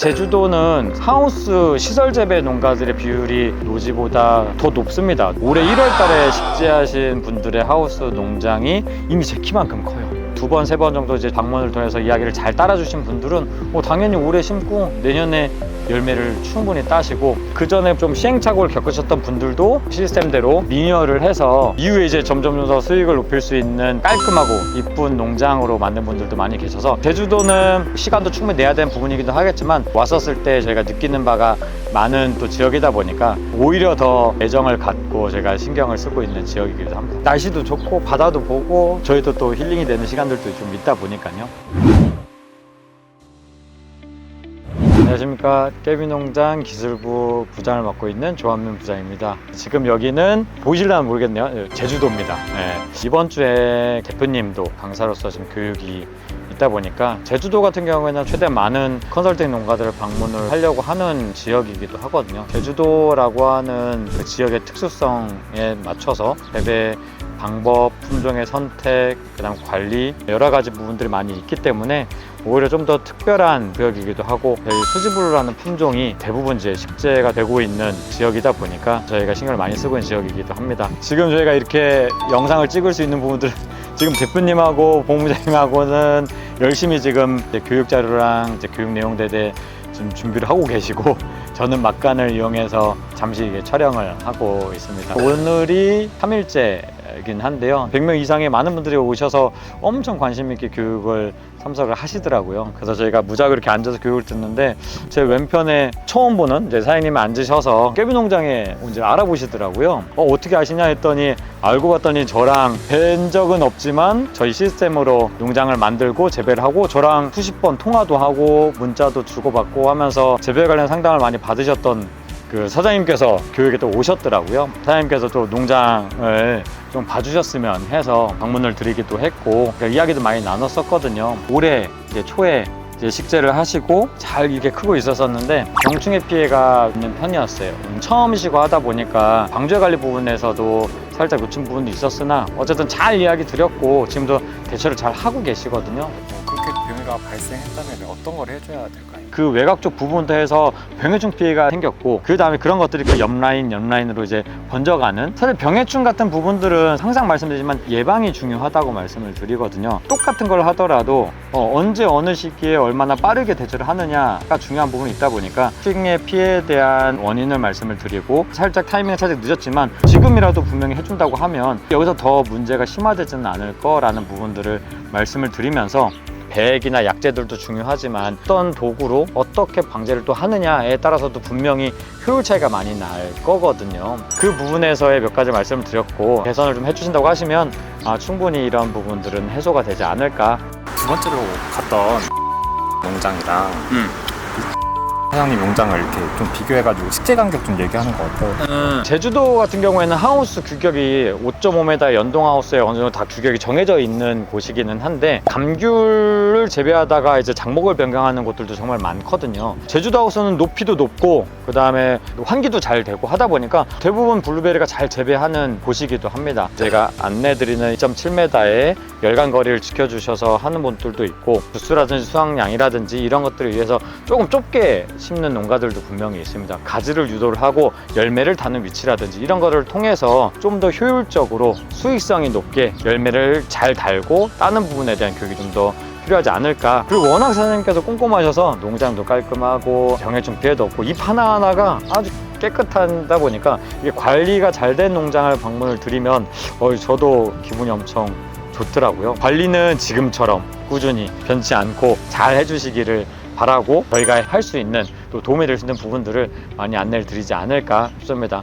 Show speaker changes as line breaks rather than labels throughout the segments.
제주도는 하우스 시설 재배 농가들의 비율이 노지보다 더 높습니다. 올해 1월 달에 식재하신 분들의 하우스 농장이 이미 제 키만큼 커요. 두 번, 세 번 정도 이제 방문을 통해서 이야기를 잘 따라주신 분들은 당연히 올해 심고 내년에 열매를 충분히 따시고, 그 전에 좀 시행착오를 겪으셨던 분들도 시스템대로 리뉴얼을 해서 이후에 이제 점점 더 수익을 높일 수 있는 깔끔하고 이쁜 농장으로 만든 분들도 많이 계셔서, 제주도는 시간도 충분히 내야 되는 부분이기도 하겠지만 왔었을 때 저희가 느끼는 바가 많은 또 지역이다 보니까 오히려 더 애정을 갖고 제가 신경을 쓰고 있는 지역이기도 합니다. 날씨도 좋고 바다도 보고 저희도 또 힐링이 되는 시간들도 좀 있다 보니까요. 안녕하십니까. 깨비농장 기술부 부장을 맡고 있는 조한민 부장입니다. 지금 여기는 보이실려나 모르겠네요. 제주도입니다. 이번 주에 대표님도 강사로서 지금 교육이 있다 보니까 제주도 같은 경우에는 최대한 많은 컨설팅 농가들을 방문을 하려고 하는 지역이기도 하거든요. 제주도라고 하는 그 지역의 특수성에 맞춰서 재배 방법, 품종의 선택, 그다음 관리 여러 가지 부분들이 많이 있기 때문에 오히려 좀 더 특별한 지역이기도 하고, 저희 수지블루라는 품종이 대부분 이제 식재가 되고 있는 지역이다 보니까 저희가 신경을 많이 쓰고 있는 지역이기도 합니다. 지금 저희가 이렇게 영상을 찍을 수 있는 부분들, 지금 대표님하고 본부장님하고는 열심히 지금 교육 자료랑 이제 교육 내용들에 지금 준비를 하고 계시고, 저는 막간을 이용해서 잠시 촬영을 하고 있습니다. 오늘이 3일째이긴 한데요. 100명 이상의 많은 분들이 오셔서 엄청 관심 있게 교육을 참석을 하시더라고요. 그래서 저희가 무작위로 이렇게 앉아서 교육을 듣는데, 제 왼편에 처음 보는 이제 사장님이 앉으셔서 깨비농장에 이제 알아보시더라고요. 어떻게 아시냐 했더니, 알고 봤더니 저랑 뵌 적은 없지만 저희 시스템으로 농장을 만들고 재배를 하고 저랑 수십 번 통화도 하고 문자도 주고받고 하면서 재배 관련 상담을 많이 받으셨던 그 사장님께서 교육에 또 오셨더라고요. 사장님께서 또 농장을 좀 봐주셨으면 해서 방문을 드리기도 했고, 그러니까 이야기도 많이 나눴었거든요. 올해 이제 초에 이제 식재를 하시고 잘 이렇게 크고 있었었는데 병충해 피해가 있는 편이었어요. 처음이시고 하다 보니까 방제 관리 부분에서도 살짝 놓친 부분도 있었으나 어쨌든 잘 이야기 드렸고 지금도 대처를 잘 하고 계시거든요.
그렇게 병해가 발생했다면 어떤 걸 해줘야 될까요?
그 외곽 쪽 부분부터 해서 병해충 피해가 생겼고, 그 다음에 그런 것들이 그 옆라인으로 이제 번져가는, 사실 병해충 같은 부분들은 항상 말씀드리지만 예방이 중요하다고 말씀을 드리거든요. 똑같은 걸 하더라도 언제 어느 시기에 얼마나 빠르게 대처를 하느냐가 중요한 부분이 있다 보니까 식의 피해에 대한 원인을 말씀을 드리고, 살짝 타이밍이 살짝 늦었지만 지금이라도 분명히 해준다고 하면 여기서 더 문제가 심화되지는 않을 거라는 부분들을 말씀을 드리면서, 배액이나 약재들도 중요하지만 어떤 도구로 어떻게 방제를 또 하느냐에 따라서도 분명히 효율 차이가 많이 날 거거든요. 그 부분에서의 몇 가지 말씀을 드렸고, 개선을 좀 해주신다고 하시면 충분히 이런 부분들은 해소가 되지 않을까.
두 번째로 갔던 농장이랑 사장님 농장을 이렇게 좀 비교해가지고 식재 간격 좀 얘기하는 거 어때요?
제주도 같은 경우에는 하우스 규격이 5.5m 연동 하우스에 어느 정도 다 규격이 정해져 있는 곳이기는 한데, 감귤을 재배하다가 이제 작목을 변경하는 곳들도 정말 많거든요. 제주도 하우스는 높이도 높고 그 다음에 환기도 잘 되고 하다 보니까 대부분 블루베리가 잘 재배하는 곳이기도 합니다. 제가 안내드리는 2.7m의 열간 거리를 지켜주셔서 하는 분들도 있고, 부수라든지 수확량이라든지 이런 것들을 위해서 조금 좁게 심는 농가들도 분명히 있습니다. 가지를 유도를 하고 열매를 다는 위치라든지 이런 거를 통해서 좀 더 효율적으로 수익성이 높게 열매를 잘 달고 따는 부분에 대한 교육이 좀 더 필요하지 않을까. 그리고 워낙 사장님께서 꼼꼼하셔서 농장도 깔끔하고 병해충 피해도 없고 잎 하나하나가 아주 깨끗하다 보니까 이게 관리가 잘 된 농장을 방문을 드리면 저도 기분이 엄청 좋더라고요. 관리는 지금처럼 꾸준히 변치 않고 잘 해주시기를 바라고, 저희가 할 수 있는 또 도움이 될 수 있는 부분들을 많이 안내를 드리지 않을까 싶습니다.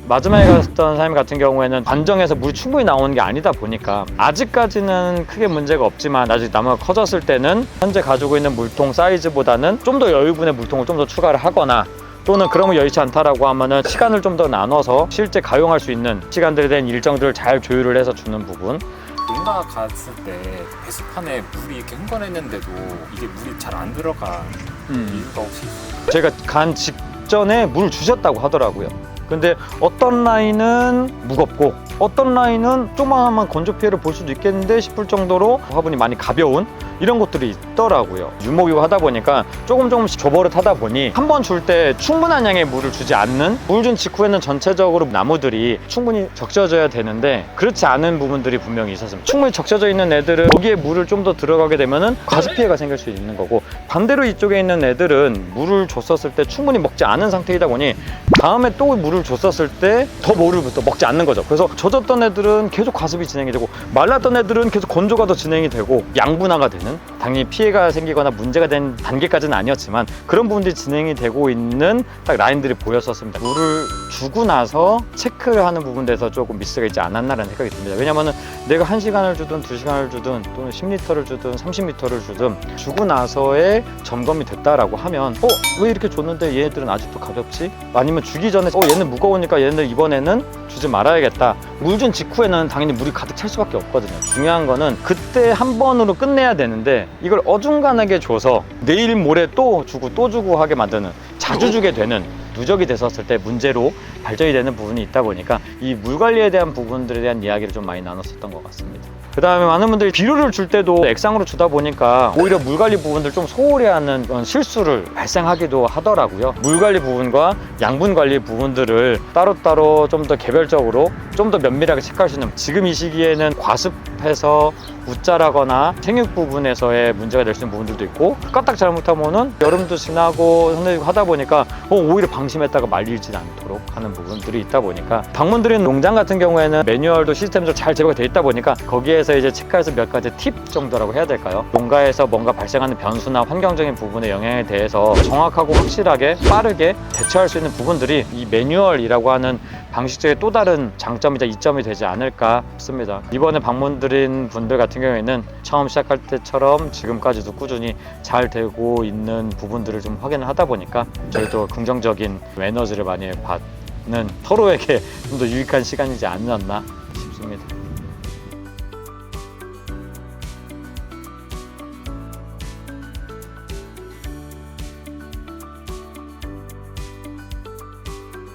마지막에 갔던 사장님 같은 경우에는 관정에서 물이 충분히 나오는 게 아니다 보니까 아직까지는 크게 문제가 없지만, 아직 나무가 커졌을 때는 현재 가지고 있는 물통 사이즈보다는 좀 더 여유분의 물통을 좀 더 추가를 하거나, 또는 그러면 여의치 않다라고 하면은 시간을 좀 더 나눠서 실제 가용할 수 있는 시간들에 대한 일정들을 잘 조율을 해서 주는 부분.
농가 갔을 때 배수판에 물이 이렇게 흥건했는데도 이게 물이 잘 안 들어간 이유가 혹시 있어요?
제가 간 직전에 물을 주셨다고 하더라고요. 근데 어떤 라인은 무겁고 어떤 라인은 조그마한 건조 피해를 볼 수도 있겠는데 싶을 정도로 화분이 많이 가벼운 이런 것들이 있더라고요. 유목이고 하다 보니까 조금씩 조버릇하다 보니 한 번 줄 때 충분한 양의 물을 주지 않는, 물 준 직후에는 전체적으로 나무들이 충분히 적셔져야 되는데 그렇지 않은 부분들이 분명히 있었습니다. 충분히 적셔져 있는 애들은 거기에 물을 좀 더 들어가게 되면은 과습 피해가 생길 수 있는 거고, 반대로 이쪽에 있는 애들은 물을 줬었을 때 충분히 먹지 않은 상태이다 보니 다음에 또 물을 줬었을 때 더 물을 또 먹지 않는 거죠. 그래서 젖었던 애들은 계속 과습이 진행이 되고 말랐던 애들은 계속 건조가 더 진행이 되고 양분화가 되는, 당연히 피해가 생기거나 문제가 된 단계까지는 아니었지만 그런 부분들이 진행이 되고 있는 딱 라인들이 보였었습니다. 물을 주고 나서 체크를 하는 부분에서 조금 미스가 있지 않았나라는 생각이 듭니다. 왜냐면은 내가 1시간을 주든 2시간을 주든 또는 10리터를 주든 30리터를 주든 주고 나서의 점검이 됐다라고 하면 왜 이렇게 줬는데 얘네들은 아직도 가볍지? 아니면 주기 전에 얘는 무거우니까 얘네들 이번에는 주지 말아야겠다. 물 준 직후에는 당연히 물이 가득 찰 수밖에 없거든요. 중요한 거는 그때 한 번으로 끝내야 되는데 이걸 어중간하게 줘서 내일 모레 또 주고 하게 만드는, 자주 주게 되는 누적이 됐었을 때 문제로 발전이 되는 부분이 있다 보니까 이 물 관리에 대한 부분들에 대한 이야기를 좀 많이 나눴었던 것 같습니다. 그 다음에 많은 분들이 비료를 줄 때도 액상으로 주다 보니까 오히려 물 관리 부분들 좀 소홀히 하는 그런 실수를 발생하기도 하더라고요. 물 관리 부분과 양분 관리 부분들을 따로따로 좀 더 개별적으로 좀 더 면밀하게 체크할 수 있는, 지금 이 시기에는 과습해서 웃자라거나 생육 부분에서의 문제가 될 수 있는 부분들도 있고, 까딱 잘못하면은 여름도 지나고 하다 보니까 오히려 방심했다가 말리지 않도록 하는 부분들이 있다 보니까, 방문드린 농장 같은 경우에는 매뉴얼도 시스템적으로 잘 제공이 되어 있다 보니까 거기에서 이제 체크해서 몇 가지 팁 정도라고 해야 될까요? 농가에서 뭔가 발생하는 변수나 환경적인 부분의 영향에 대해서 정확하고 확실하게 빠르게 대처할 수 있는 부분들이 이 매뉴얼이라고 하는 방식적인 또 다른 장점이자 이점이 되지 않을까 싶습니다. 이번에 방문드린 분들 같은 경우에는 처음 시작할 때처럼 지금까지도 꾸준히 잘 되고 있는 부분들을 좀 확인을 하다 보니까 저희도 긍정적인 에너지를 많이 받는, 서로에게 좀 더 유익한 시간이지 않았나